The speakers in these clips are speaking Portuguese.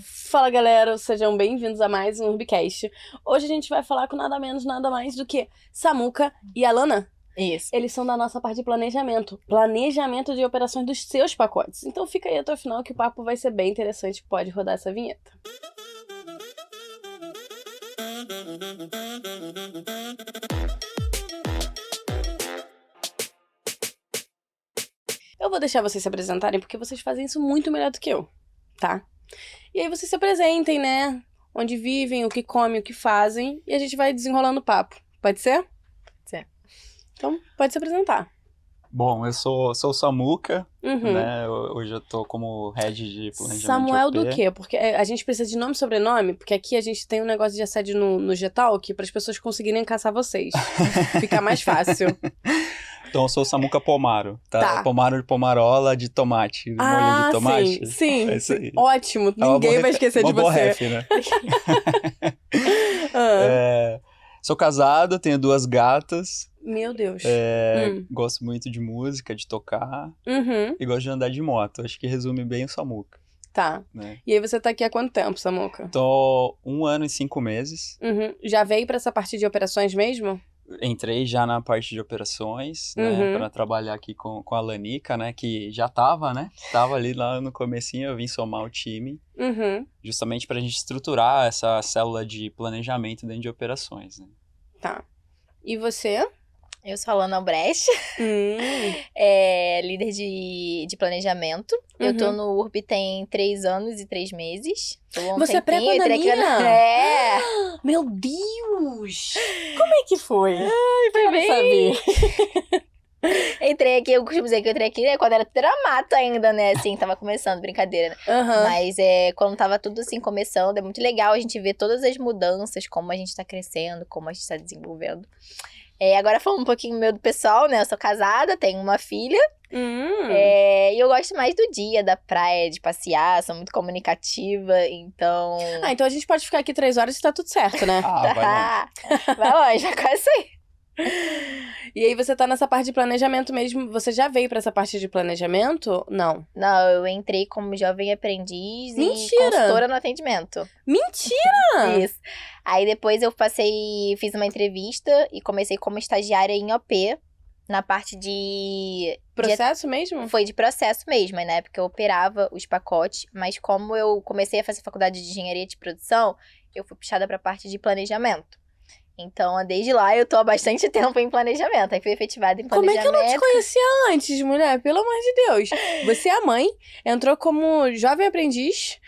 Fala galera, sejam bem-vindos a mais um Urbicast. Hoje a gente vai falar com nada menos, nada mais do que Samuca e Alana. Isso. Eles são da nossa parte de planejamento. Planejamento de operações dos seus pacotes. Então fica aí até o final que o papo vai ser bem interessante. Pode rodar essa vinheta. Eu vou deixar vocês se apresentarem porque vocês fazem isso muito melhor do que eu, tá? E aí vocês se apresentem, né? Onde vivem, o que comem, o que fazem. E a gente vai desenrolando o papo. Pode ser? Certo. Então, pode se apresentar. Bom, eu sou o Samuca, Uhum. né? Hoje eu tô como head de planejamento Samuel de do OP. quê? Porque a gente precisa de nome e sobrenome, porque aqui a gente tem um negócio de assédio no Getalk para as pessoas conseguirem caçar vocês. Fica mais fácil. Então eu sou o Samuca Pomaro, tá? Tá. Pomaro de pomarola de tomate, molho de tomate. sim. É isso aí. Ótimo, É uma ninguém boa vai esquecer de uma boa você. ref, né? Ah, Sou casado, tenho 2 gatas, Meu Deus. gosto muito de música, de tocar Uhum. e gosto de andar de moto. Acho que resume bem o Samuca, Tá. né? E aí você tá aqui há quanto tempo, Samuca? Tô 1 ano e 5 meses. Uhum. Já veio pra essa parte de operações mesmo? Entrei já na parte de operações, né, Uhum. para trabalhar aqui com a Lanica, né, que já tava, né, tava ali lá no comecinho, eu vim somar o time, Uhum. justamente para a gente estruturar essa célula de planejamento dentro de operações, né. Tá. E você? Eu sou a Alana Albrecht, líder de planejamento. Eu tô Uhum. no URB tem 3 anos e 3 meses. Tô há um Você é tempinho, entrei aqui pré-pandemia? É! Meu Deus! Como é que foi? Foi Quero bem. saber. Entrei aqui, eu costumo dizer que eu entrei aqui, né, quando era tramato ainda, né? Assim, tava começando, brincadeira, né? Aham. Mas quando tava tudo assim começando, é muito legal a gente ver todas as mudanças, como a gente tá crescendo, como a gente tá desenvolvendo. Agora falando um pouquinho meu do pessoal, né? Eu sou casada, tenho uma filha. E eu gosto mais do dia, da praia, de passear, sou muito comunicativa, então. Ah, então a gente pode ficar aqui 3 horas e tá tudo certo, né? Ah, vai lá. Vai longe, vai quase aí. E aí você tá nessa parte de planejamento mesmo. Você já veio pra essa parte de planejamento? Não. Não, eu entrei como jovem aprendiz e Mentira! consultora no atendimento. Mentira! Isso. Aí depois eu fiz uma entrevista e comecei como estagiária em OP, na parte de Processo mesmo? Foi de processo mesmo, aí na época eu operava os pacotes, mas como eu comecei a fazer faculdade de engenharia de produção, eu fui puxada pra parte de planejamento. Então, desde lá, eu tô há bastante tempo em planejamento. Aí fui efetivada em Como é planejamento. que eu não te conhecia antes, mulher? Pelo amor de Deus. Você é a mãe, entrou como jovem aprendiz,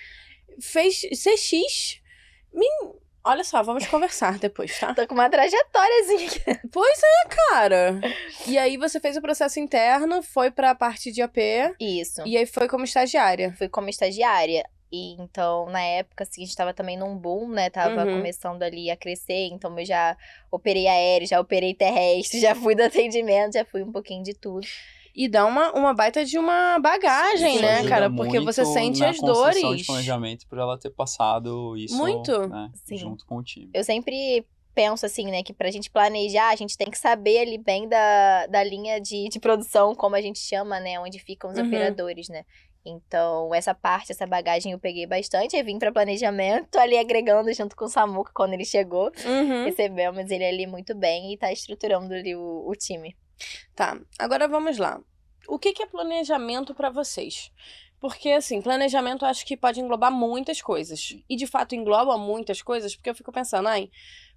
fez CX. Olha só, vamos conversar depois, tá? Tô com uma trajetóriazinha aqui. Pois é, cara. E aí você fez o processo interno, foi pra parte de AP Isso. e aí foi como estagiária. Fui como estagiária. E então, na época, assim, a gente tava também num boom, né? Tava Uhum. começando ali a crescer. Então, eu já operei aéreo, já operei terrestre, já fui do atendimento, já fui um pouquinho de tudo. E dá uma baita de uma bagagem, Sim, né, Ajuda cara? Porque você muito sente na as construção dores. de planejamento por ela ter passado isso, Muito. né, Sim. junto com o time. Eu sempre penso assim, né, que pra gente planejar, a gente tem que saber ali bem da linha de produção, como a gente chama, né, onde ficam os Uhum. operadores, né. Então, essa bagagem eu peguei bastante, aí vim pra planejamento, ali agregando junto com o Samuca quando ele chegou. Uhum. Recebemos ele ali muito bem e tá estruturando ali o time. Tá, agora vamos lá. O que é planejamento pra vocês? Porque, assim, planejamento eu acho que pode englobar muitas coisas. E, de fato, engloba muitas coisas, porque eu fico pensando, ai,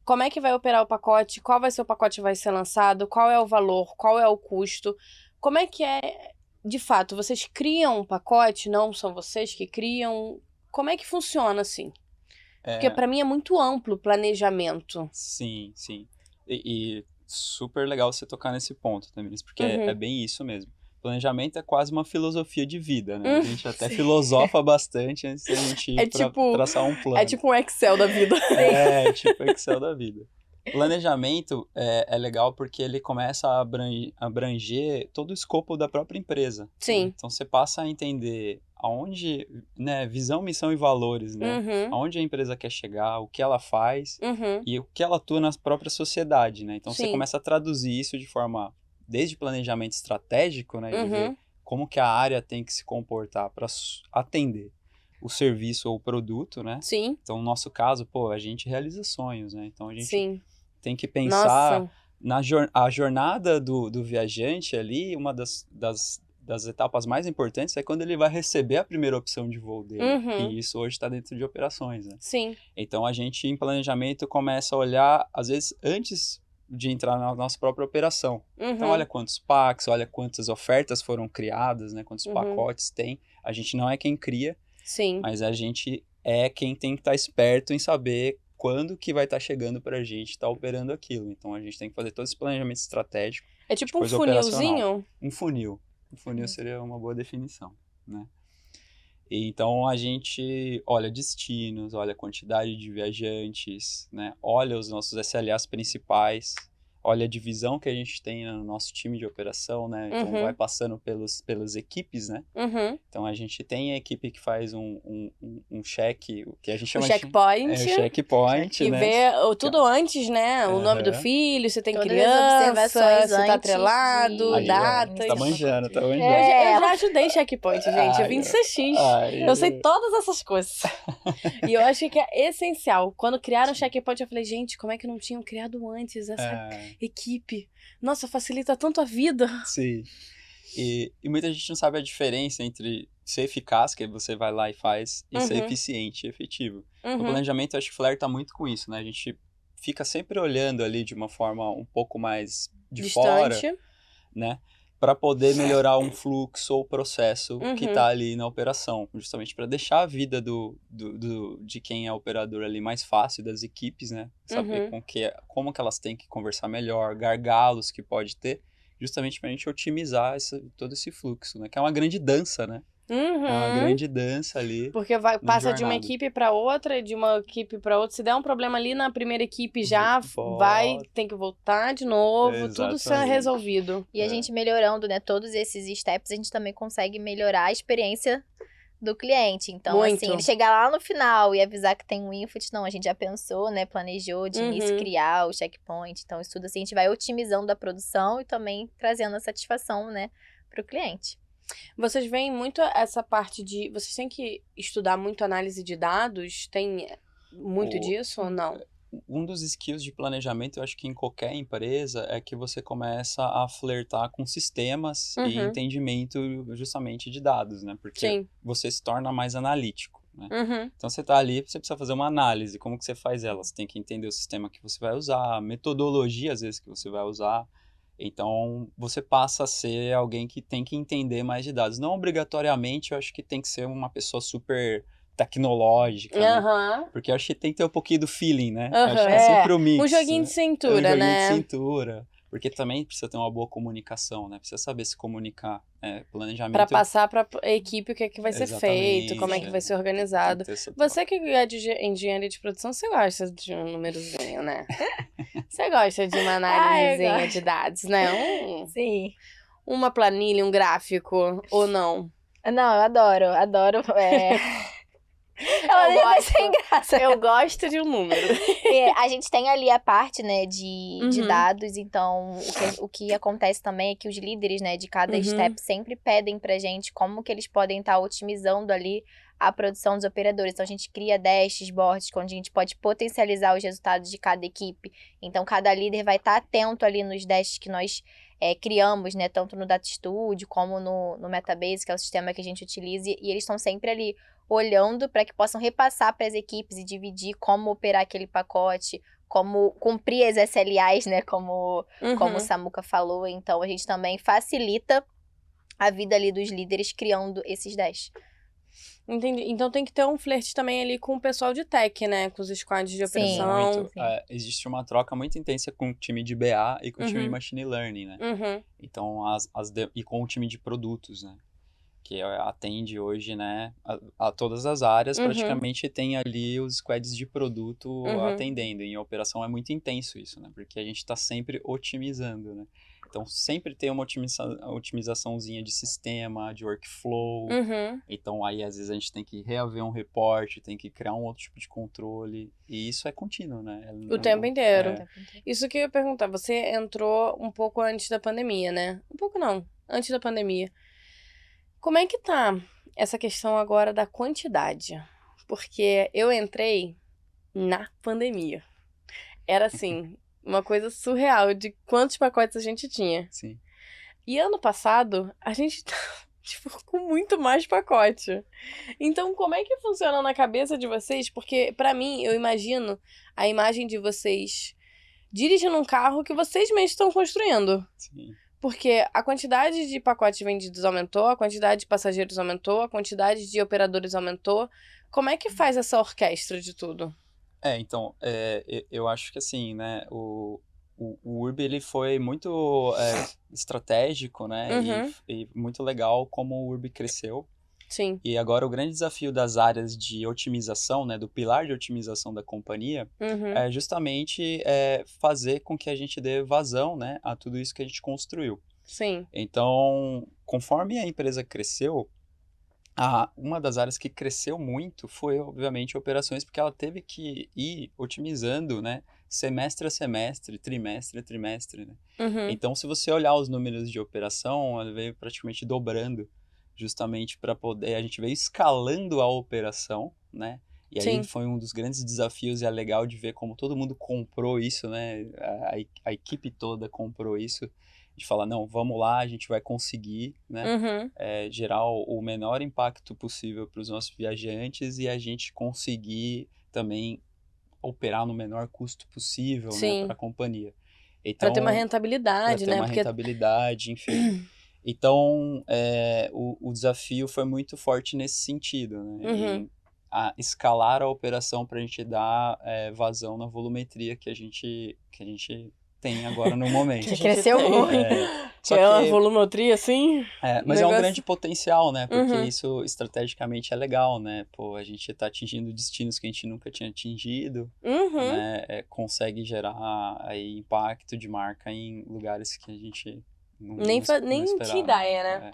como é que vai operar o pacote? Qual vai ser o pacote que vai ser lançado? Qual é o valor? Qual é o custo? Como é que é, de fato, vocês criam um pacote? Não são vocês que criam? Como é que funciona, assim? Porque pra mim é muito amplo o planejamento. Sim, sim. E super legal você tocar nesse ponto também, porque Uhum. é bem isso mesmo. Planejamento é quase uma filosofia de vida, né? A gente até Sim. filosofa bastante antes da gente É ir pra tipo- traçar um plano. É tipo um Excel da vida. É, tipo Excel da vida. Planejamento é legal porque ele começa a abranger todo o escopo da própria empresa. Sim. Né? Então você passa a entender aonde, né, visão, missão e valores, né? Uhum. Aonde a empresa quer chegar, o que ela faz Uhum. e o que ela atua na própria sociedade, né? Então Sim. você começa a traduzir isso de forma, desde planejamento estratégico, né? De ver Uhum. como que a área tem que se comportar para atender. o serviço ou o produto, né? Sim, Então, no nosso caso, pô, a gente realiza sonhos, né? Então, a gente sim. tem que pensar Nossa. a jornada do viajante ali, uma das etapas mais importantes é quando ele vai receber a primeira opção de voo dele. Uhum. E isso hoje está dentro de operações, né? Sim. Então, a gente, em planejamento, começa a olhar, às vezes, antes de entrar na nossa própria operação. Então, Uhum. olha quantos packs, olha quantas ofertas foram criadas, né? Quantos Uhum. pacotes tem. A gente não é quem cria, Sim. mas a gente é quem tem que estar esperto em saber quando que vai estar chegando pra gente estar operando aquilo. Então, a gente tem que fazer todo esse planejamento estratégico. É tipo um depois operacional. funilzinho? Um funil. Um funil seria uma boa definição, né? E então, a gente olha destinos, olha a quantidade de viajantes, né? Olha os nossos SLAs principais, olha a divisão que a gente tem no nosso time de operação, né? Então, Uhum. vai passando pelas equipes, né? Uhum. Então, a gente tem a equipe que faz um check, o que a gente O chama checkpoint. de checkpoint, E né? vê tudo antes, né? O nome do Aham. filho, se tem Todas as criança, observações se tá antes atrelado, de- datas. Tá manjando, tá manjando. É. Eu já ajudei checkpoint, gente. Eu vim de CX. Eu sei todas essas coisas. E eu acho que é essencial. Quando criaram o checkpoint, eu falei, gente, como é que não tinham criado antes essa equipe? Nossa, facilita tanto a vida. Sim. E muita gente não sabe a diferença entre ser eficaz, que você vai lá e faz, e ser Uhum. eficiente e efetivo. O Uhum. planejamento, acho que flerta muito com isso, né? A gente fica sempre olhando ali de uma forma um pouco mais de fora, Distante. né? Para poder melhorar um fluxo ou processo que Uhum. está ali na operação, justamente para deixar a vida de quem é operador ali mais fácil, das equipes, né? Saber Uhum. como que elas têm que conversar melhor, gargalos que pode ter, justamente para a gente otimizar todo esse fluxo, né? Que é uma grande dança, né? É uma Uhum. grande dança ali. Porque passa de uma jornada. equipe para outra, de uma equipe para outra. Se der um problema ali na primeira equipe, já vai, tem que voltar de novo, tudo ser Exatamente. resolvido. E a gente melhorando, né, todos esses steps, a gente também consegue melhorar a experiência do cliente. Então, Muito. assim, ele chegar lá no final e avisar que tem um input, não, a gente já pensou, né, planejou de início Uhum. criar o checkpoint. Então, isso tudo assim, a gente vai otimizando a produção e também trazendo a satisfação, né, pro cliente. Vocês veem muito essa parte de... Vocês têm que estudar muito análise de dados? Tem muito disso ou não? Um dos skills de planejamento, eu acho que em qualquer empresa, é que você começa a flertar com sistemas e Uhum. entendimento justamente de dados, né? Porque Sim. você se torna mais analítico, né? Uhum. Então, você tá ali, você precisa fazer uma análise. Como que você faz ela? Você tem que entender o sistema que você vai usar, a metodologia, às vezes, que você vai usar. Então, você passa a ser alguém que tem que entender mais de dados. Não obrigatoriamente, eu acho que tem que ser uma pessoa super tecnológica, né? Aham. Porque eu acho que tem que ter um pouquinho do feeling, né? Aham. Acho que é sempre o mix. Um joguinho né? de cintura, um joguinho né? de cintura. Porque também precisa ter uma boa comunicação, né? Precisa saber se comunicar. Planejamento... Pra passar pra equipe o que é que vai ser Exatamente, feito, como é que vai ser tem organizado. que ter essa Você que é de engenharia de produção, você gosta de um númerozinho, né? Você gosta de uma análisezinha gosto. de dados, né? Sim. Uma planilha, um gráfico, ou não? Não, eu adoro. Ela Eu nem vai gosto. sem graça. Eu gosto de um número. A gente tem ali a parte, né, de Uhum. dados, então o que acontece também é que os líderes, né, de cada Uhum. step sempre pedem pra gente como que eles podem estar otimizando ali a produção dos operadores. Então, a gente cria dashboards, onde a gente pode potencializar os resultados de cada equipe. Então, cada líder vai estar atento ali nos dashs que nós criamos, né, tanto no Data Studio como no Metabase, que é o sistema que a gente utiliza, e eles estão sempre ali olhando para que possam repassar para as equipes e dividir como operar aquele pacote, como cumprir as SLAs, né, como o Samuca falou. Então, a gente também facilita a vida ali dos líderes criando esses dashs. Entendi. Então tem que ter um flerte também ali com o pessoal de tech, né? Com os squads de Sim. operação. Muito. Existe uma troca muito intensa com o time de BA e com o time de Machine Learning, né? Uhum. Então, e com o time de produtos, né? Que atende hoje, né, a todas as áreas, praticamente tem ali os squads de produto atendendo. E em operação é muito intenso isso, né? Porque a gente está sempre otimizando, né? Então, sempre tem uma otimizaçãozinha de sistema, de workflow. Então, aí, às vezes, a gente tem que reaver um reporte, tem que criar um outro tipo de controle. E isso é contínuo, né? O tempo inteiro. Isso que eu ia perguntar. Você entrou um pouco antes da pandemia, né? Um pouco não. Antes da pandemia. Como é que tá essa questão agora da quantidade. Porque eu entrei na pandemia. Era assim, uma coisa surreal de quantos pacotes a gente tinha. Sim. E ano passado, a gente tipo, com muito mais pacote. Então, como é que funciona na cabeça de vocês? Porque, pra mim, eu imagino a imagem de vocês dirigindo um carro que vocês mesmos estão construindo. Sim. Porque a quantidade de pacotes vendidos aumentou, a quantidade de passageiros aumentou, a quantidade de operadores aumentou. Como é que faz essa orquestra de tudo? Então, eu acho que assim, né, o Urb, ele foi muito estratégico, né, Uhum. e muito legal como o Urb cresceu. Sim. E agora o grande desafio das áreas de otimização, né, do pilar de otimização da companhia, Uhum. é justamente fazer com que a gente dê vazão, né, a tudo isso que a gente construiu. Sim. Então, conforme a empresa cresceu, uma das áreas que cresceu muito foi, obviamente, operações, porque ela teve que ir otimizando, né, semestre a semestre, trimestre a trimestre, né? Uhum. Então, se você olhar os números de operação, ela veio praticamente dobrando, justamente para poder, a gente veio escalando a operação, né? E aí Sim. foi um dos grandes desafios, e é legal de ver como todo mundo comprou isso, né? A equipe toda comprou isso, de falar, não, vamos lá, a gente vai conseguir, né? Uhum. Gerar o menor impacto possível para os nossos viajantes e a gente conseguir também operar no menor custo possível, né, Sim. para a companhia. Então, Pra ter uma para rentabilidade, ter né? uma Porque rentabilidade, enfim. Então, o desafio foi muito forte nesse sentido, né? Uhum. Em escalar a operação para a gente dar vazão na volumetria que a gente tem agora no momento. Que cresceu muito. Só que é uma que volumetria, assim. mas é um negócio- grande potencial, né? Porque Uhum. isso estrategicamente é legal, né? Pô, a gente tá atingindo destinos que a gente nunca tinha atingido, Uhum. né? Consegue gerar aí impacto de marca em lugares que a gente Nem não tinha esperava. ideia, né?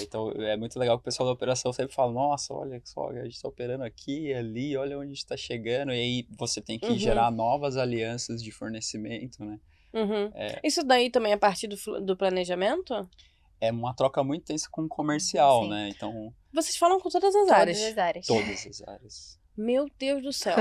Então é muito legal que o pessoal da operação sempre fala, nossa, olha só, a gente tá operando aqui e ali, olha onde a gente tá chegando. E aí você tem que Uhum. gerar novas alianças de fornecimento, né? Uhum. Isso daí também é parte do planejamento? É uma troca muito intensa com o comercial, Sim. né? Então, Vocês falam com todas as Todas áreas. as áreas. todas as áreas. Meu Deus do céu.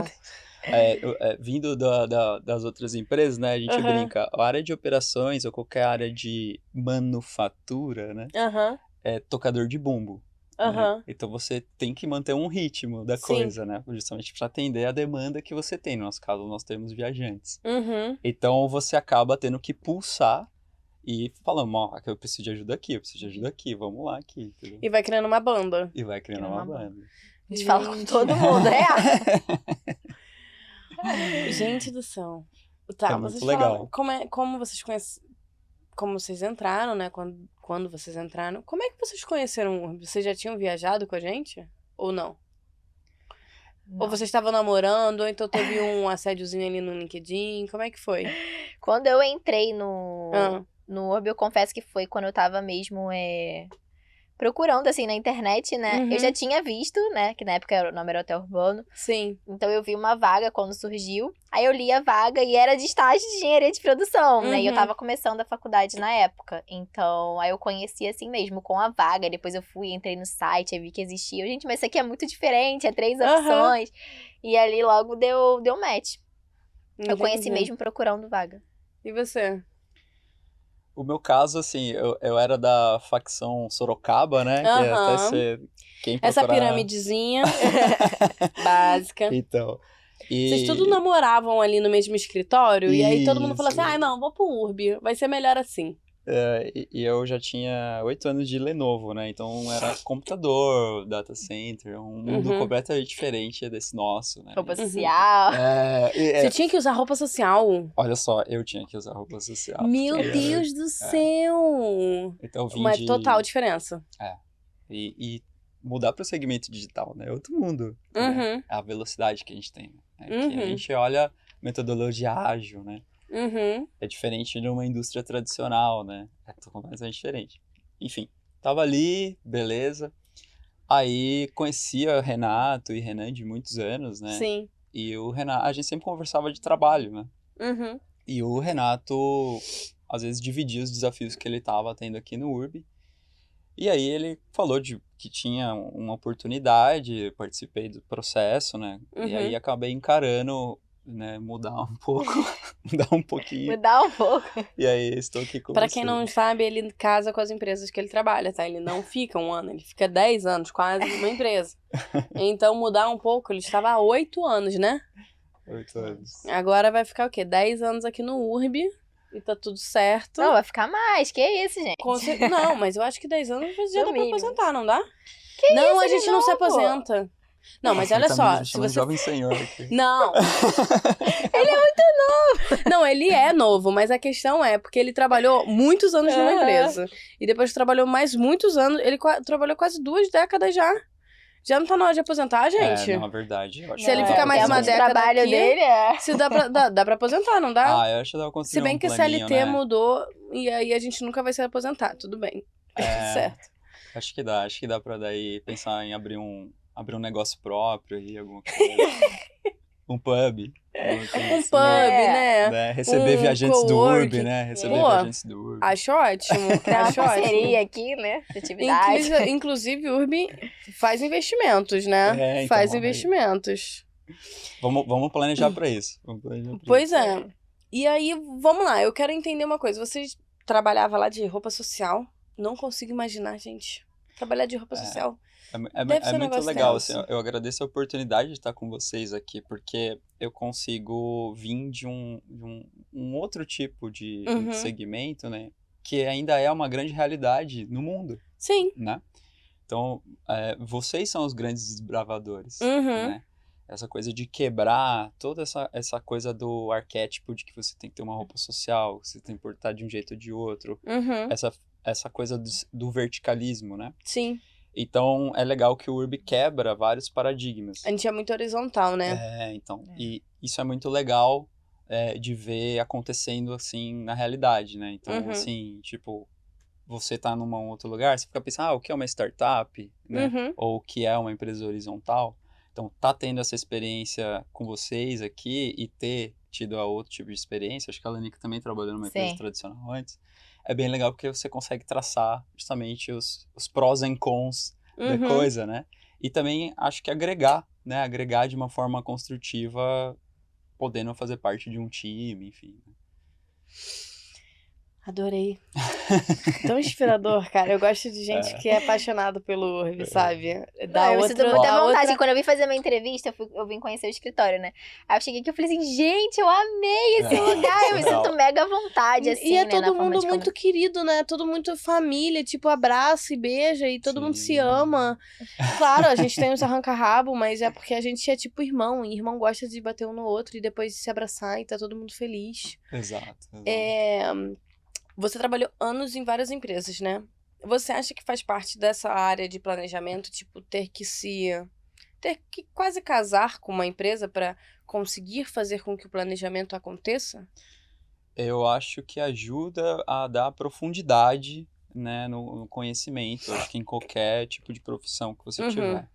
Vindo das outras empresas, né, a gente Aham. brinca, a área de operações ou qualquer área de manufatura, né, Aham. é tocador de bumbo. Né? Aham. Então você tem que manter um ritmo da Sim. coisa, né, justamente para atender a demanda que você tem. No nosso caso, nós temos viajantes. Uhum. Então você acaba tendo que pulsar e falando, ó, eu preciso de ajuda aqui, eu preciso de ajuda aqui, vamos lá aqui, entendeu? E vai criando uma banda. E vai criando uma banda. A gente fala com todo mundo, Gente do céu. Tá, É muito vocês legal. falaram como vocês conhecem, como vocês entraram, né? Quando vocês entraram. Como é que vocês conheceram o Urb? Vocês já tinham viajado com a gente? Ou não? Não. Ou vocês estavam namorando, ou então teve um assédiozinho ali no LinkedIn? Como é que foi? Quando eu entrei no Ah, Urb, eu confesso que foi quando eu tava mesmo procurando, assim, na internet, né? Uhum. Eu já tinha visto, né? Que na época o nome era Hotel Urbano. sim. Então eu vi uma vaga quando surgiu. Aí eu li a vaga e era de estágio de engenharia de produção, né? E eu Uhum. tava começando a faculdade na época. Então, aí eu conheci assim mesmo, com a vaga. Depois eu entrei no site, aí vi que existia. Gente, mas isso aqui é muito diferente, é 3 Aham. opções. E ali logo deu match. Eu conheci Entendi. mesmo procurando vaga. E você? O meu caso, assim, eu era da facção Sorocaba, né? Que até Aham. ser quem Essa procurar... piramidezinha básica. Então, Vocês tudo namoravam ali no mesmo escritório? E aí todo mundo falou assim, Isso. não, vou pro Urb, vai ser melhor assim. E eu já tinha 8 anos de Lenovo, né? Então era computador, data center, um mundo Uhum. completamente diferente desse nosso, né? Roupa social. Você tinha que usar roupa social. Olha só, eu tinha que usar roupa social. Meu porque- Deus do céu! Então eu vim Uma de... total diferença. E mudar para o segmento digital, né? É outro mundo. Né? Uhum, A velocidade que a gente tem. Né? Que Uhum. a gente olha metodologia ágil, né? uhum, É diferente de uma indústria tradicional, né? É completamente diferente. Enfim, tava ali, beleza. Aí conhecia Renato e Renan de muitos anos, né? sim. E o Renato, a gente sempre conversava de trabalho, né? Uhum, E o Renato, às vezes, dividia os desafios que ele tava tendo aqui no Urb. E aí ele falou que tinha uma oportunidade, participei do processo, né? E aí acabei encarando, né, mudar um pouco, mudar um pouquinho. Mudar um pouco. E aí estou aqui com Pra você. quem não sabe, ele casa com as empresas que ele trabalha, tá? Ele não fica 1 ano, ele fica 10 anos quase numa empresa. Então, mudar um pouco, ele estava há 8 anos, né? 8 anos. Agora vai ficar o quê? 10 anos aqui no URB e tá tudo certo. Não, vai ficar mais. Que isso, gente? Não, mas eu acho que 10 anos já No dá pra mínimo. aposentar, não dá? Que não, isso, a ele gente não se novo. aposenta. Não, mas olha Ele tá só, me se chamando de você... jovem senhor aqui. Não. Ele é muito novo. Não, ele é novo, mas a questão é porque ele trabalhou muitos anos numa empresa. E depois trabalhou mais muitos anos. Ele trabalhou quase 2 décadas já. Já não tá na hora de aposentar, gente? Não, é verdade. Eu acho Se ele que ficar dá mais pra uma aposentar. década trabalho aqui, dele é... Se dá pra aposentar, não dá? Eu acho que dá pra construir Se bem um que o planinho, CLT né? mudou e aí a gente nunca vai se aposentar. Tudo bem. Tudo certo. Acho que dá pra daí pensar em abrir um negócio próprio aí, alguma coisa. Um pub. Um pub, né? Receber viajantes do coworking. URB, né? Receber Pô, viajantes do URB. Acho ótimo. Criar uma Acho ótimo. parceria aqui, né? De atividade. Inclusive, o Urbi faz investimentos, né? Então, faz aí. investimentos. Vamos planejar pra isso. Pois é. E aí, vamos lá. Eu quero entender uma coisa. Você trabalhava lá de roupa social. Não consigo imaginar, gente. Trabalhar de roupa social. Deve ser um muito negócio legal, tenso. assim, eu agradeço a oportunidade de estar com vocês aqui, porque eu consigo vir de um outro tipo de segmento, né, que ainda é uma grande realidade no mundo, Sim. né? Então, vocês são os grandes desbravadores, Uhum. né? Essa coisa de quebrar toda essa coisa do arquétipo de que você tem que ter uma roupa social, você tem que portar de um jeito ou de outro, Uhum. essa coisa do verticalismo, né? Sim. Então, é legal que o URB quebra vários paradigmas. A gente é muito horizontal, né? Então. E isso é muito legal de ver acontecendo, assim, na realidade, né? Então, assim, tipo, você tá num outro lugar, você fica pensando, o que é uma startup, né? Ou o que é uma empresa horizontal. Então, tá tendo essa experiência com vocês aqui e ter tido a outro tipo de experiência, acho que a Lanica também trabalhou numa empresa tradicional antes, é bem legal porque você consegue traçar justamente os prós e cons da coisa, né? E também acho que agregar, né? Agregar de uma forma construtiva, podendo fazer parte de um time, enfim. Adorei. Tão inspirador, cara. Eu gosto de gente que é apaixonado pelo URB, sabe? Eu sinto muita vontade. Quando eu vim fazer uma entrevista, eu vim conhecer o escritório, né? Aí eu cheguei aqui e falei assim, gente, eu amei esse lugar. Eu me sinto mega vontade, assim, e é né, todo mundo muito querido, né? Todo muito família, tipo, abraça e beija e todo mundo se ama. Claro, a gente tem uns arranca-rabo, mas é porque a gente é tipo irmão. E irmão gosta de bater um no outro e depois se abraçar e tá todo mundo feliz. Exato. Você trabalhou anos em várias empresas, né? Você acha que faz parte dessa área de planejamento, tipo, ter que quase casar com uma empresa para conseguir fazer com que o planejamento aconteça? Eu acho que ajuda a dar profundidade, né, no conhecimento. Eu acho que em qualquer tipo de profissão que você tiver.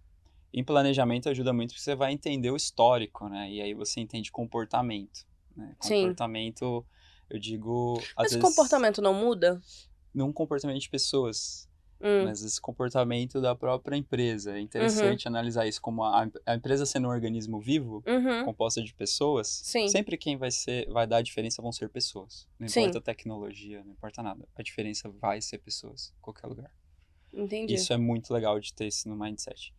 Em planejamento ajuda muito porque você vai entender o histórico, né? E aí você entende comportamento, né? Comportamento... Eu digo, às vezes... Mas o comportamento não muda? Não comportamento de pessoas, mas esse comportamento da própria empresa. É interessante analisar isso como a empresa sendo um organismo vivo, composta de pessoas. Sempre quem vai dar a diferença vão ser pessoas. Não importa a tecnologia, não importa nada. A diferença vai ser pessoas, em qualquer lugar. Entendi. Isso é muito legal de ter isso no mindset.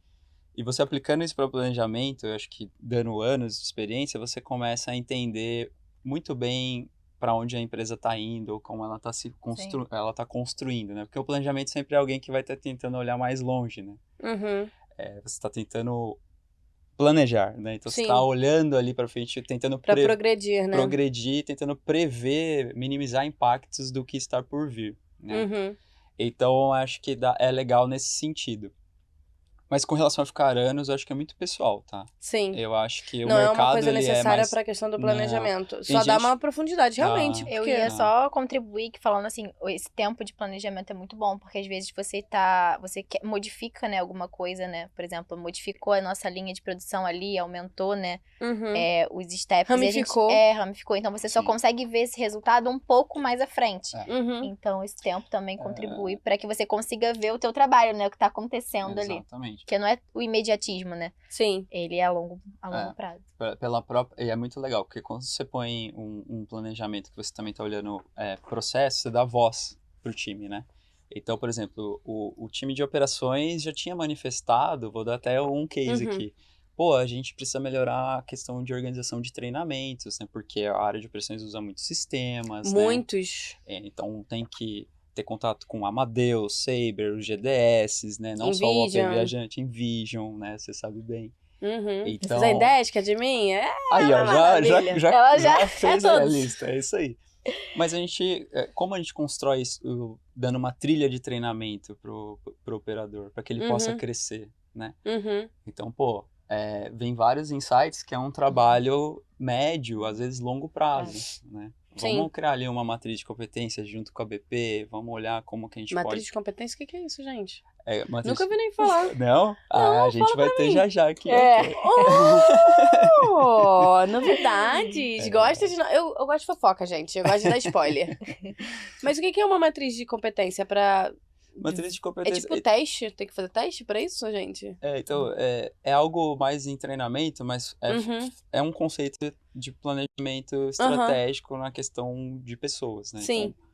E você aplicando isso para o planejamento, eu acho que dando anos de experiência, você começa a entender muito bem para onde a empresa está indo, ou como ela está construindo, né? Porque o planejamento sempre é alguém que vai estar tentando olhar mais longe, né? Você está tentando planejar, né? Então você está olhando ali para frente, tentando progredir, né? Progredir, tentando prever, minimizar impactos do que está por vir, né? Então acho que é legal nesse sentido. Mas com relação a ficar anos, eu acho que é muito pessoal, tá? Sim. Eu acho que o Não é mercado, uma coisa ele é necessária mais... pra questão do Não. planejamento. Tem Só dá gente- uma profundidade, realmente. Ah. Eu Porque... ia Ah. só contribuir que falando assim, esse tempo de planejamento é muito bom, porque às vezes modifica, né, alguma coisa, né? Por exemplo, modificou a nossa linha de produção ali, aumentou, né, Uhum. os steps. Ramificou. E ramificou. Então você só Sim. consegue ver esse resultado um pouco mais à frente. É. Uhum. Então esse tempo também contribui para que você consiga ver o teu trabalho, né, o que tá acontecendo ali. Exatamente. Porque não é o imediatismo, né? Sim. Ele é a longo prazo. Pela própria... E é muito legal, porque quando você põe um planejamento que você também tá olhando processo, você dá voz pro time, né? Então, por exemplo, o time de operações já tinha manifestado, vou dar até um case Uhum. aqui. Pô, a gente precisa melhorar a questão de organização de treinamentos, né? Porque a área de operações usa muitos sistemas, né? Muitos. Então tem que ter contato com Amadeus, Sabre, os GDS, né? Não só o OP Envision. Viajante, Envision, né? Você sabe bem. Uhum. Então... Vocês idética de mim? É. Aí, ó, maravilha. Ela já fez a todos. lista, é isso aí. Mas a gente, como a gente constrói isso, dando uma trilha de treinamento pro operador, para que ele possa Uhum. crescer, né? Uhum. Então, pô, vem vários insights que é um trabalho médio, às vezes longo prazo, né? Sim. Vamos criar ali uma matriz de competências junto com a BP, vamos olhar como que a gente Matriz pode... de competência, o que é isso, gente? Matriz... Nunca vi nem falar. Não? A gente vai ter já aqui. É. Ok. Oh, novidades. Gosta de... Eu gosto de fofoca, gente. Eu gosto de dar spoiler. Mas o que é uma matriz de competência pra... Matriz de É competências... tipo teste? Tem que fazer teste pra isso, gente? Então, é algo mais em treinamento, mas Uhum. é um conceito de planejamento estratégico na questão de pessoas, né? Sim. Então,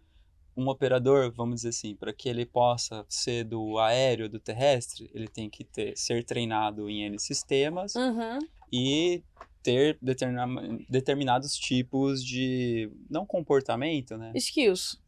um operador, vamos dizer assim, para que ele possa ser do aéreo, do terrestre, ele tem que ser treinado em N sistemas Uhum. e ter determinados tipos de, não comportamento, né? Skills.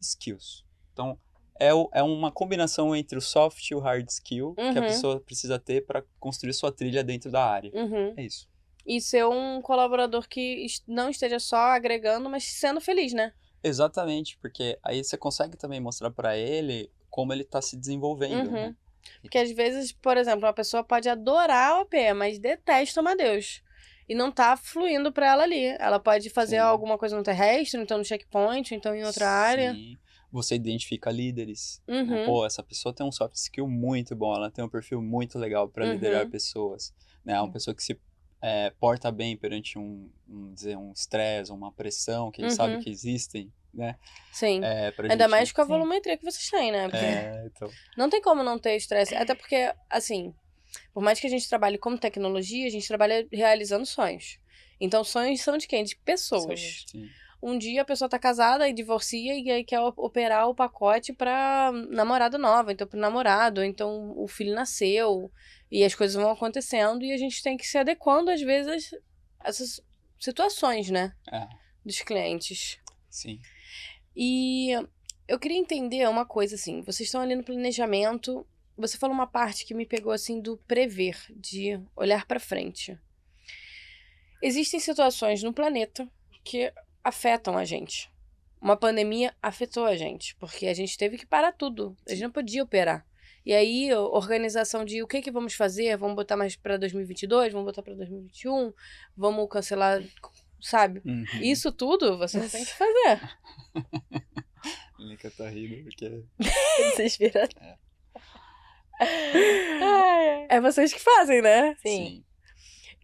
Então, é uma combinação entre o soft e o hard skill que a Uhum. pessoa precisa ter para construir sua trilha dentro da área. Uhum. É isso. E ser um colaborador que não esteja só agregando, mas sendo feliz, né? Exatamente, porque aí você consegue também mostrar para ele como ele está se desenvolvendo, Uhum. né? Porque às vezes, por exemplo, uma pessoa pode adorar a OP, mas detesta o Amadeus. E não tá fluindo pra ela ali. Ela pode fazer Sim. alguma coisa no terrestre, então no checkpoint, então em outra área. Sim. Você identifica líderes. Uhum. Né? Pô, essa pessoa tem um soft skill muito bom, ela tem um perfil muito legal para liderar pessoas. Né? Uma pessoa que se porta bem perante um estresse, uma pressão, que ele sabe que existem, né? Sim. Pra Ainda gente... mais com a volumetria que vocês têm, né? Porque então... não tem como não ter estresse. Até porque, assim, por mais que a gente trabalhe com tecnologia, a gente trabalha realizando sonhos. Então, sonhos são de quem? De pessoas. Sim. Um dia a pessoa tá casada e divorcia e aí quer operar o pacote pra namorada nova, então pro namorado, então o filho nasceu e as coisas vão acontecendo e a gente tem que se adequando às vezes a essas situações, né? Dos clientes. Sim. E eu queria entender uma coisa assim, vocês estão ali no planejamento, você falou uma parte que me pegou assim do prever, de olhar pra frente. Existem situações no planeta que afetam a gente. Uma pandemia afetou a gente, porque a gente teve que parar tudo. A gente não podia operar. E aí, a organização de o que vamos fazer? Vamos botar mais pra 2022? Vamos botar pra 2021? Vamos cancelar, sabe? Uhum. Isso tudo você tem que fazer. Nica tá rindo porque... Desesperado. É vocês que fazem, né? Sim.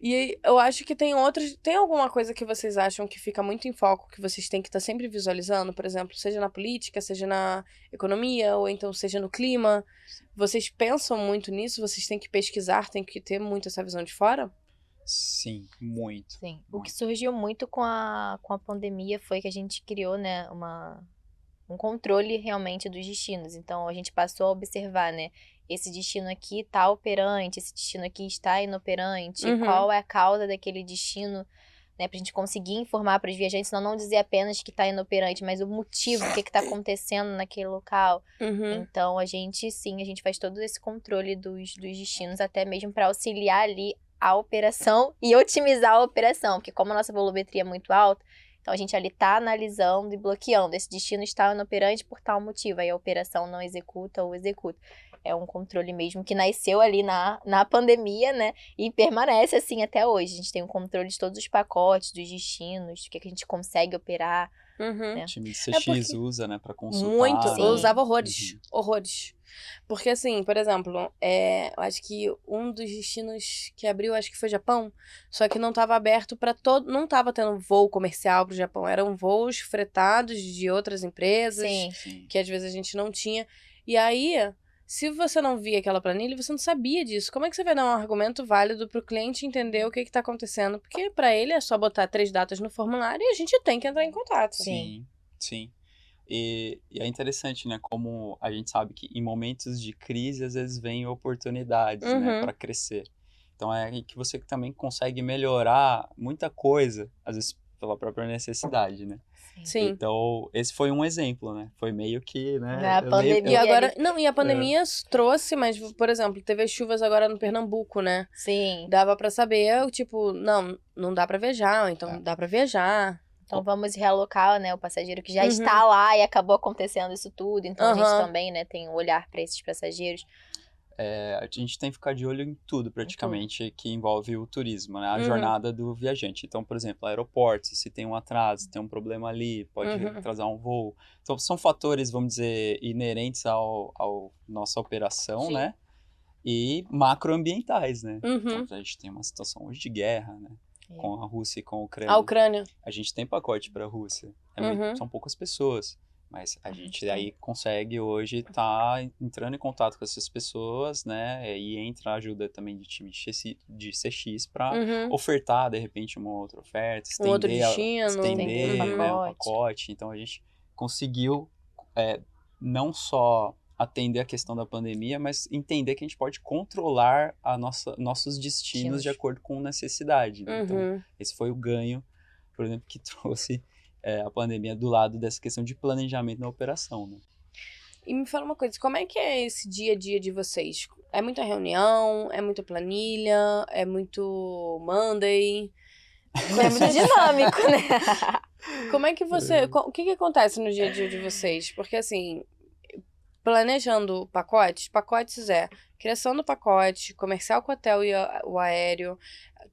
E eu acho que tem outros... Tem alguma coisa que vocês acham que fica muito em foco, que vocês têm que estar sempre visualizando? Por exemplo, seja na política, seja na economia, ou então seja no clima. Vocês pensam muito nisso? Vocês têm que pesquisar, têm que ter muito essa visão de fora? Sim, muito. Sim. Muito. O que surgiu muito com a pandemia foi que a gente criou, né, um controle realmente dos destinos. Então, a gente passou a observar, né, esse destino aqui tá operante, esse destino aqui está inoperante, qual é a causa daquele destino, né, pra gente conseguir informar para os viajantes, não dizer apenas que tá inoperante, mas o motivo, o que tá acontecendo naquele local. Então, a gente faz todo esse controle dos destinos, até mesmo para auxiliar ali a operação e otimizar a operação, porque como a nossa volumetria é muito alta, então a gente ali tá analisando e bloqueando. Esse destino está inoperante por tal motivo, aí a operação não executa ou executa. é um controle mesmo que nasceu ali na pandemia, né? E permanece assim até hoje. A gente tem um controle de todos os pacotes, dos destinos, do que a gente consegue operar. Uhum. O time de CX porque- usa, né, pra consultar. Muito, né? eu usava horrores, Uhum. horrores. Porque assim, por exemplo, eu acho que um dos destinos que abriu, acho que foi Japão, só que não estava aberto para todo, não estava tendo voo comercial pro Japão, eram voos fretados de outras empresas, Sim. Sim. que às vezes a gente não tinha. E aí, se você não via aquela planilha, você não sabia disso. Como é que você vai dar um argumento válido pro cliente entender o que tá acontecendo? Porque para ele é só botar 3 datas no formulário e a gente tem que entrar em contato. Sim. Sim. E é interessante, né, como a gente sabe que em momentos de crise, às vezes vem oportunidades, né, Uhum. para crescer. Então é aí que você também consegue melhorar muita coisa, às vezes pela própria necessidade, né? Sim. Então, esse foi um exemplo, né? Foi meio que, né? Na eu pandemia. E agora, ali. não, e a pandemia trouxe, mas, por exemplo, teve as chuvas agora no Pernambuco, né? Sim. Dava pra saber, tipo, não dá pra viajar, ou então dá pra viajar. Então vamos realocar, né, o passageiro que já Uhum. está lá e acabou acontecendo isso tudo. Então a gente Aham. também, né, tem um olhar para esses passageiros. a gente tem que ficar de olho em tudo, praticamente, que envolve o turismo, né? A Uhum. jornada do viajante. Então, por exemplo, aeroportos, se tem um atraso, se tem um problema ali, pode Uhum. atrasar um voo. Então, são fatores, vamos dizer, inerentes ao nossa operação, Sim. né? E macroambientais, né? Uhum. Então, a gente tem uma situação hoje de guerra, né? Com a Rússia e com a Ucrânia. A Ucrânia. A gente tem pacote para a Rússia. Uhum. São poucas pessoas. Mas a gente tem. aí consegue hoje estar entrando em contato com essas pessoas, né? E entra a ajuda também de time de CX para Uhum. ofertar, de repente, uma outra oferta, Um outro estender, destino. estender Uhum. né, o pacote. Então a gente conseguiu não só atender a questão da pandemia, mas entender que a gente pode controlar nossos destinos de acordo com necessidade. Né? Então, Uhum. esse foi o ganho, por exemplo, que trouxe a pandemia do lado dessa questão de planejamento na operação, né? E me fala uma coisa, como é que é esse dia a dia de vocês? É muita reunião? É muita planilha? É muito Monday? É muito dinâmico, né? Como é que você... O que acontece no dia a dia de vocês? Porque, assim, planejando pacotes criação do pacote, comercial com o hotel e o aéreo,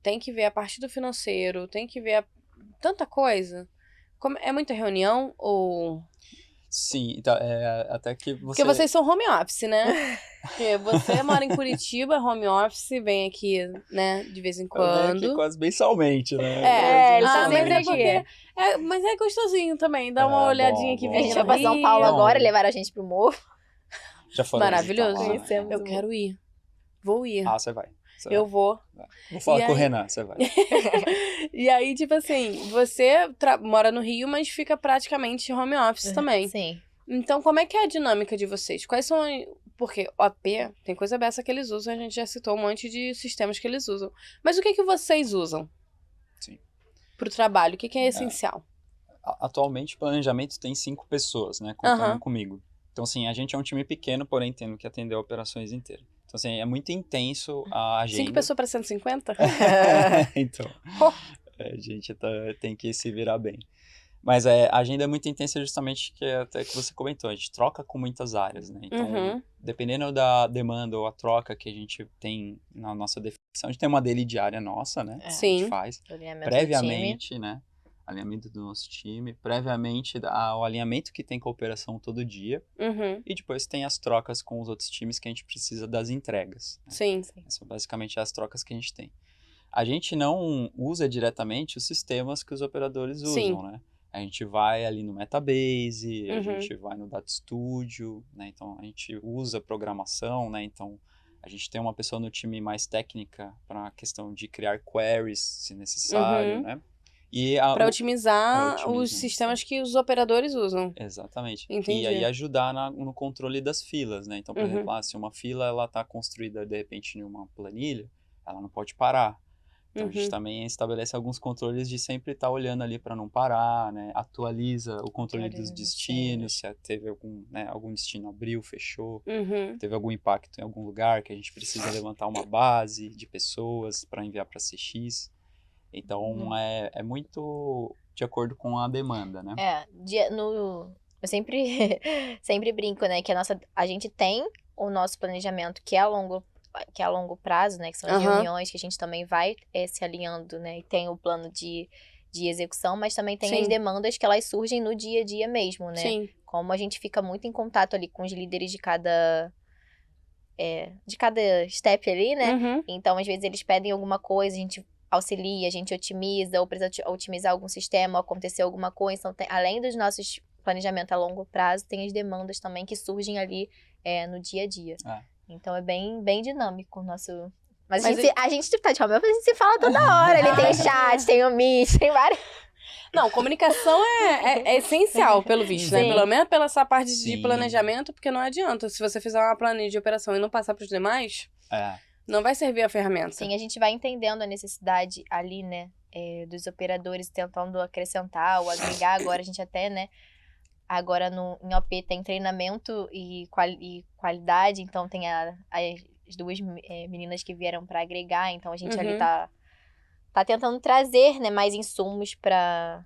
tem que ver a parte do financeiro, tem que ver tanta coisa. É muita reunião ou... Sim, então, até que você... Porque vocês são home office, né? Porque você mora em Curitiba, home office, vem aqui, né, de vez em Eu venho quando. aqui quase mensalmente, né? É, ele tá mas sempre é aqui. porque... mas é gostosinho também, dá uma É, olhadinha aqui, bom. A gente vem vai pra São Paulo Não. agora, levaram a gente pro morro. Já foram Maravilhoso. visitar lá, né? Conhecemos. Eu quero ir. Vou ir. Ah, você vai. Eu vou. Vou falar E com o aí- Renan, você vai. E aí, tipo assim, você mora no Rio, mas fica praticamente home office também. Sim. Então, como é que é a dinâmica de vocês? Quais são... Porque OP, tem coisa dessa que eles usam, a gente já citou um monte de sistemas que eles usam. Mas o que vocês usam? Sim. Pro trabalho, o que é essencial? Atualmente, o planejamento tem 5 pessoas, né? Contando Aham. comigo. Então, assim, a gente é um time pequeno, porém tendo que atender operações inteiras. Então, assim, é muito intenso a agenda. 5 pessoas para 150? Então, Oh. a gente tem que se virar bem. Mas a agenda é muito intensa justamente que até que você comentou, a gente troca com muitas áreas, né? Então, Uhum. dependendo da demanda ou a troca que a gente tem na nossa definição, a gente tem uma daily diária nossa, né? É. A Sim. gente faz Alinhamento do time. previamente, né? Alinhamento do nosso time, previamente o alinhamento que tem com a operação todo dia, Uhum. e depois tem as trocas com os outros times que a gente precisa das entregas. Né? Sim. São basicamente as trocas que a gente tem. A gente não usa diretamente os sistemas que os operadores Sim. usam, né? A gente vai ali no Metabase, a Uhum. gente vai no Data Studio, né? Então a gente usa programação, né? Então a gente tem uma pessoa no time mais técnica para a questão de criar queries, se necessário, Uhum. né? E Para otimizar pra os otimizar. sistemas que os operadores usam. Exatamente. Entendi. E aí ajudar no controle das filas, né? Então, por Uhum. exemplo, se uma fila ela tá construída de repente em uma planilha, ela não pode parar. Então a gente Uhum. também estabelece alguns controles de sempre estar olhando ali para não parar, né? Atualiza o controle dos Atualiza os destinos, se teve algum destino abriu, fechou, Uhum. teve algum impacto em algum lugar que a gente precisa levantar uma base de pessoas para enviar para CX. Então é muito de acordo com a demanda, né? Eu sempre, sempre brinco, né? Que a gente tem o nosso planejamento, que é a longo prazo, né? Que são as reuniões que a gente também vai se alinhando, né? E tem o plano de execução, mas também tem as demandas que elas surgem no dia a dia mesmo, né? Sim. Como a gente fica muito em contato ali com os líderes de cada step ali, né? Uhum. Então, às vezes, eles pedem alguma coisa, a gente auxilia, a gente otimiza, ou precisa otimizar algum sistema, ou acontecer alguma coisa. Então, além dos nossos planejamentos a longo prazo, tem as demandas também que surgem ali no dia a dia. Então, é bem, bem dinâmico o nosso... Mas a gente tá de home office, a gente se fala toda hora. Ele tem chat, tem o Meet, tem vários... Não, comunicação é essencial, pelo visto, né? Pelo menos pela essa parte de planejamento, porque não adianta. Se você fizer uma planilha de operação e não passar pros demais, não vai servir a ferramenta. Sim, a gente vai entendendo a necessidade ali, né? Dos operadores tentando acrescentar ou agregar. Agora a gente até, né? Agora em OP tem treinamento e qualidade. Então tem as duas meninas que vieram para agregar. Então a gente ali tá tentando trazer, né, mais insumos para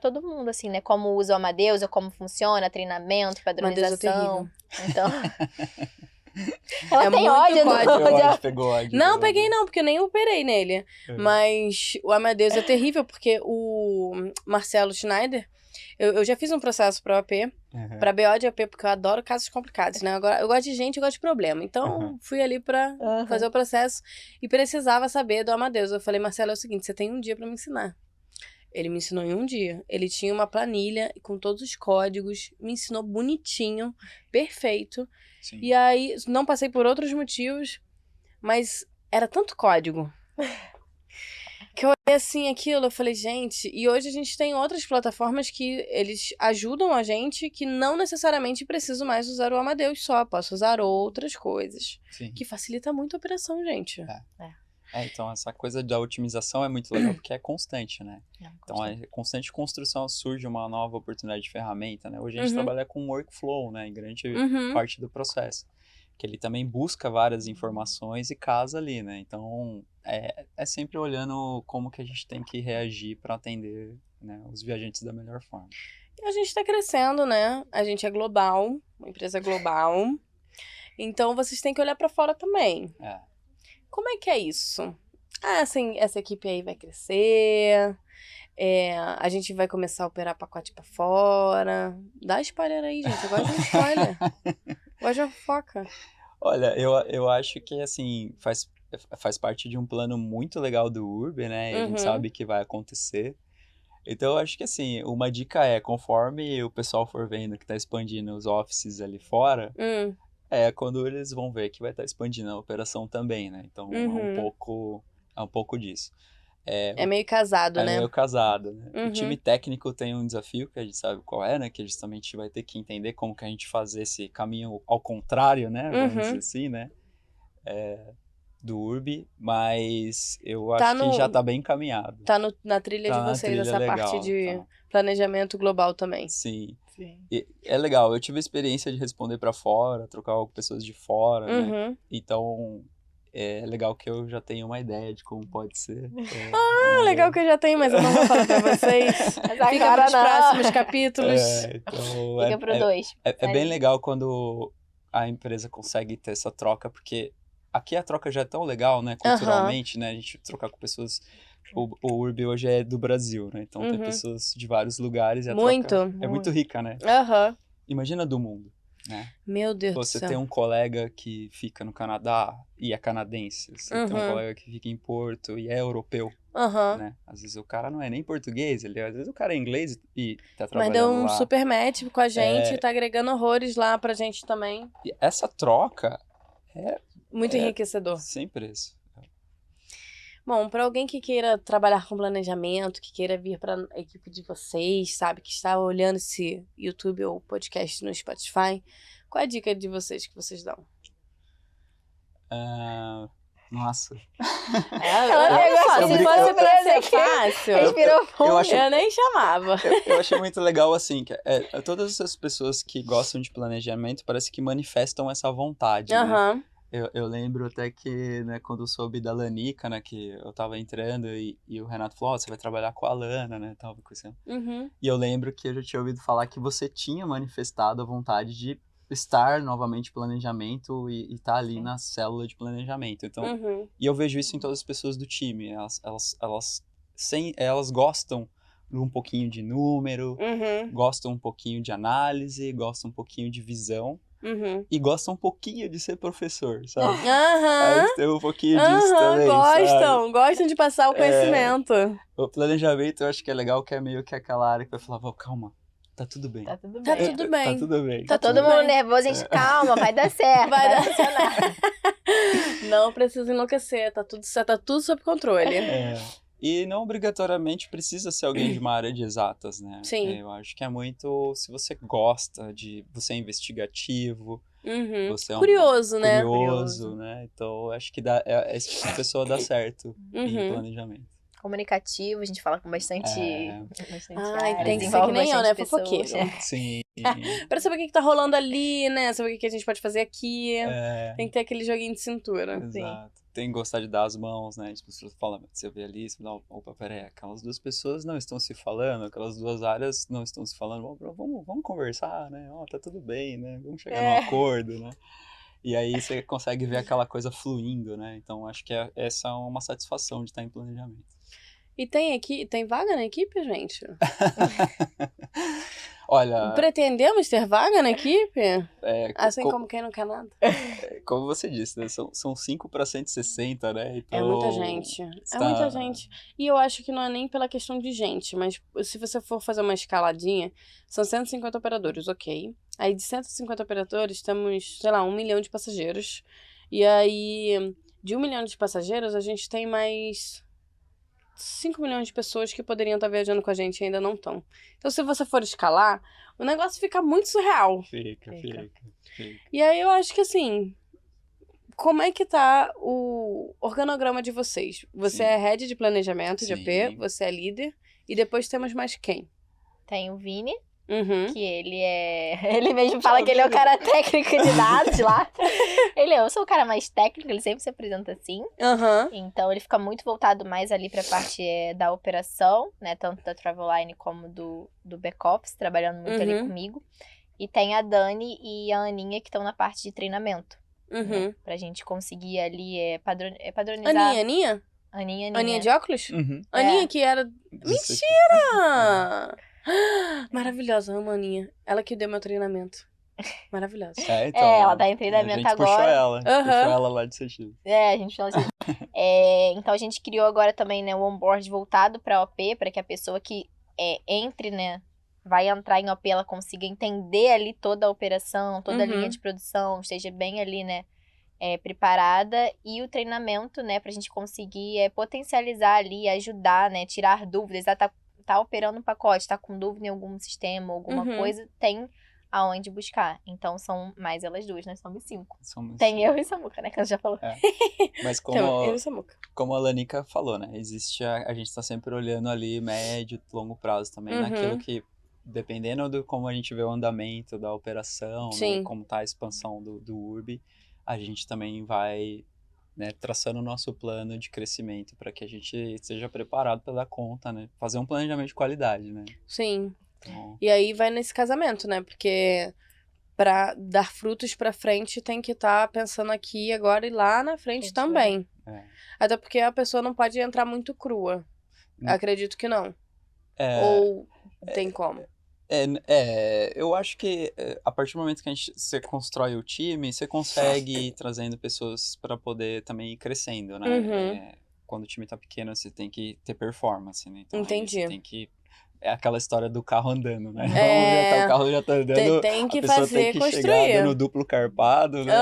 todo mundo, assim, né? Como usa o Amadeus, ou como funciona, treinamento, padronização. Então... Ela tem ódio do... Pegou ódio. Não, peguei não, porque eu nem operei nele. Mas o Amadeus é terrível, porque o Marcelo Schneider... Eu já fiz um processo para OAP, para BO de OAP, porque eu adoro casos complicados, né? Agora, eu gosto de gente, eu gosto de problema. Então, fui ali para fazer o processo e precisava saber do Amadeus. Eu falei, Marcelo, é o seguinte, você tem um dia para me ensinar. Ele me ensinou em um dia. Ele tinha uma planilha com todos os códigos, me ensinou bonitinho, perfeito. Sim. E aí, não passei por outros motivos, mas era tanto código... que eu olhei assim aquilo, eu falei, gente... E hoje a gente tem outras plataformas que eles ajudam a gente, que não necessariamente preciso mais usar o Amadeus só. Posso usar outras coisas. Sim. Que facilita muito a operação, gente. Então essa coisa da otimização é muito legal, porque é constante, né? Então, a constante construção surge uma nova oportunidade de ferramenta, né? Hoje a gente trabalha com workflow, né? Em grande parte do processo. Que ele também busca várias informações e casa ali, né? Então, é sempre olhando como que a gente tem que reagir para atender, né, os viajantes da melhor forma. E a gente tá crescendo, né? A gente é global, uma empresa global. Então, vocês têm que olhar para fora também. Como é que é isso? Assim, essa equipe aí vai crescer... a gente vai começar a operar pacote pra fora. Dá spoiler aí, gente. Eu gosto de spoiler. Gosto de fofoca. Olha, eu acho que, assim, faz parte de um plano muito legal do Urb, né? E a gente sabe que vai acontecer. Então, eu acho que, assim, uma dica conforme o pessoal for vendo que tá expandindo os offices ali fora, quando eles vão ver que vai estar expandindo a operação também, né? Então, é um pouco disso. É meio casado, né? É meio casado, né? O time técnico tem um desafio, que a gente sabe qual é, né? Que justamente vai ter que entender como que a gente faz esse caminho ao contrário, né? Vamos dizer assim, né? Do Urb, mas eu acho que já tá bem encaminhado. Tá na trilha de vocês, essa parte de planejamento global também. Sim. E é legal, eu tive a experiência de responder pra fora, trocar com pessoas de fora, né? Então... é legal que eu já tenho uma ideia de como pode ser. Legal que eu já tenho, mas eu não vou falar pra vocês. Fica pros próximos capítulos. Então, fica pro 2. É bem legal quando a empresa consegue ter essa troca, porque aqui a troca já é tão legal, né? Culturalmente, né? A gente trocar com pessoas... O Urb hoje é do Brasil, né? Então tem pessoas de vários lugares e a troca é muito rica, né? Imagina do mundo. Né? Meu Deus do céu. Você tem um colega que fica no Canadá e é canadense. Você tem um colega que fica em Porto e é europeu. Né? Às vezes o cara não é nem português, às vezes o cara é inglês e tá trabalhando lá. Mas deu um super match com a gente, tá agregando horrores lá pra gente também. E essa troca é... muito enriquecedor. Sem preço. Bom, para alguém que queira trabalhar com planejamento, que queira vir para a equipe de vocês, sabe, que está olhando esse YouTube ou podcast no Spotify, qual é a dica de vocês que vocês dão? Nossa. Se fosse pra ser fácil, eu nem chamava. Eu achei muito legal, assim, que todas essas pessoas que gostam de planejamento parece que manifestam essa vontade, né? Eu lembro até que, né, quando eu soube da Lanica, né, que eu tava entrando e o Renato falou, você vai trabalhar com a Lana, né, tava conhecendo. E eu lembro que eu já tinha ouvido falar que você tinha manifestado a vontade de estar novamente em planejamento e estar ali na célula de planejamento. Então, e eu vejo isso em todas as pessoas do time. Elas gostam de um pouquinho de número, gostam um pouquinho de análise, gostam um pouquinho de visão. E gostam um pouquinho de ser professor, sabe? Aí tem um pouquinho disso também, gostam de passar o conhecimento. O planejamento eu acho que é legal, que é meio que aquela área que vai falar, calma, tá tudo bem. Tá tudo Tá bem. tudo bem. Tá tudo bem. Tá todo mundo nervoso, a gente, calma, vai dar certo, vai funcionar. Não precisa enlouquecer, tá tudo certo, tá tudo sob controle. E não obrigatoriamente precisa ser alguém de uma área de exatas, né? Sim. Eu acho que é muito, se você gosta você é investigativo, você é curioso, né? Curioso, né? Então, acho que esse tipo de pessoa dá certo em planejamento. Comunicativo, a gente fala com bastante tem que ser que nem eu, né? Fofoqueiro. Sim. Pra saber o que tá rolando ali, né? Saber o que a gente pode fazer aqui. Tem que ter aquele joguinho de cintura. Exato. Sim. Tem que gostar de dar as mãos, né? As pessoas falam, você vê ali, você fala, opa, peraí, aquelas duas pessoas não estão se falando, aquelas duas áreas não estão se falando, vamos conversar, né? Tá tudo bem, né? Vamos chegar num acordo, né? E aí você consegue ver aquela coisa fluindo, né? Então, acho que essa é uma satisfação de estar em planejamento. E tem vaga na equipe, gente? Olha... Pretendemos ter vaga na equipe? Assim como quem não quer nada. Como você disse, né? São 5 para 160, né? Então, é muita gente. É muita gente. E eu acho que não é nem pela questão de gente, mas se você for fazer uma escaladinha, são 150 operadores, ok. Aí de 150 operadores temos, sei lá, 1 milhão de passageiros. E aí, de 1 milhão de passageiros, a gente tem mais 5 milhões de pessoas que poderiam estar viajando com a gente e ainda não estão. Então, se você for escalar, o negócio fica muito surreal. Fica. E aí, eu acho que assim, como é que tá o organograma de vocês? Você é head de planejamento de AP, você é líder, e depois temos mais quem? Tem o Vini, que ele mesmo fala que ele é o cara técnico de dados lá. Eu sou o cara mais técnico, ele sempre se apresenta assim. Então ele fica muito voltado mais ali pra parte da operação, né? Tanto da Travelline como do back-office, trabalhando muito ali comigo. E tem a Dani e a Aninha que estão na parte de treinamento. Né? Pra gente conseguir ali padronizar. Aninha? Aninha de óculos? Aninha que era... Mentira! Maravilhosa, amo a Aninha. Ela que deu meu treinamento. Maravilhosa. Então, ela tá em treinamento agora. Puxou ela lá de Seixas. A gente falou assim. Então a gente criou agora também, né, o onboard voltado pra OP, pra que a pessoa que entre, né, vai entrar em OP, ela consiga entender ali toda a operação, toda a linha de produção, esteja bem ali, né, preparada. E o treinamento, né, pra gente conseguir potencializar ali, ajudar, né, tirar dúvidas. Tá operando um pacote, tá com dúvida em algum sistema, alguma coisa, tem aonde buscar. Então, são mais elas duas, nós somos 5. Tem eu e Samuca, né, que ela já falou. Mas então, eu e Samuca. Como a Lanica falou, né, a gente tá sempre olhando ali médio, longo prazo também, naquilo que, dependendo de como a gente vê o andamento da operação, né, como tá a expansão do URB, a gente também vai... né, traçando o nosso plano de crescimento para que a gente esteja preparado para dar conta, né? Fazer um planejamento de qualidade, né? Sim. Então... E aí vai nesse casamento, né? Porque para dar frutos para frente tem que estar pensando aqui agora e lá na frente também. Até porque a pessoa não pode entrar muito crua. Acredito que não. Ou tem como? Eu acho que a partir do momento que você constrói o time, você consegue ir trazendo pessoas para poder também ir crescendo, né? Quando o time tá pequeno, você tem que ter performance, né? Então, entendi. Você tem que... É aquela história do carro andando, né? O carro já tá andando, tem que a pessoa fazer, tem que construir. chegar dando duplo carpado, né?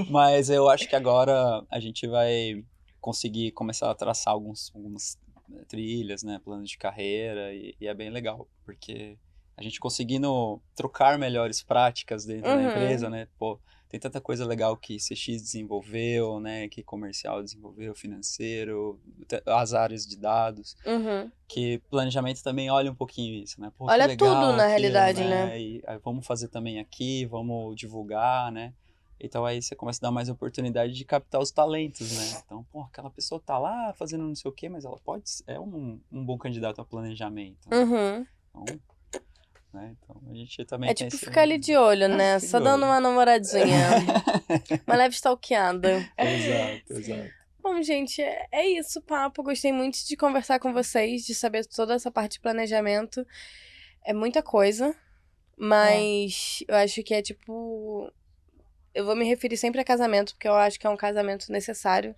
Mas eu acho que agora a gente vai conseguir começar a traçar algumas trilhas, né, planos de carreira, e é bem legal, porque a gente conseguindo trocar melhores práticas dentro da empresa, né, tem tanta coisa legal que CX desenvolveu, né, que comercial desenvolveu, financeiro, as áreas de dados, que planejamento também olha um pouquinho isso, né, olha que legal, tudo na realidade, né? E aí, vamos fazer também aqui, vamos divulgar, né. Então aí você começa a dar mais oportunidade de captar os talentos, né? Então, aquela pessoa tá lá fazendo não sei o quê, mas ela é um bom candidato a planejamento. Né? Então, né? Então a gente também É tem tipo esse... ficar ali de olho, né? de Só dando olho. uma namoradinha. Uma leve stalkeada. Exato. Bom, gente, é isso o papo. Gostei muito de conversar com vocês, de saber toda essa parte de planejamento. É muita coisa, mas eu acho que é tipo... Eu vou me referir sempre a casamento, porque eu acho que é um casamento necessário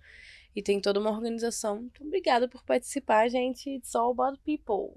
e tem toda uma organização. Então, obrigada por participar, gente. It's all about people.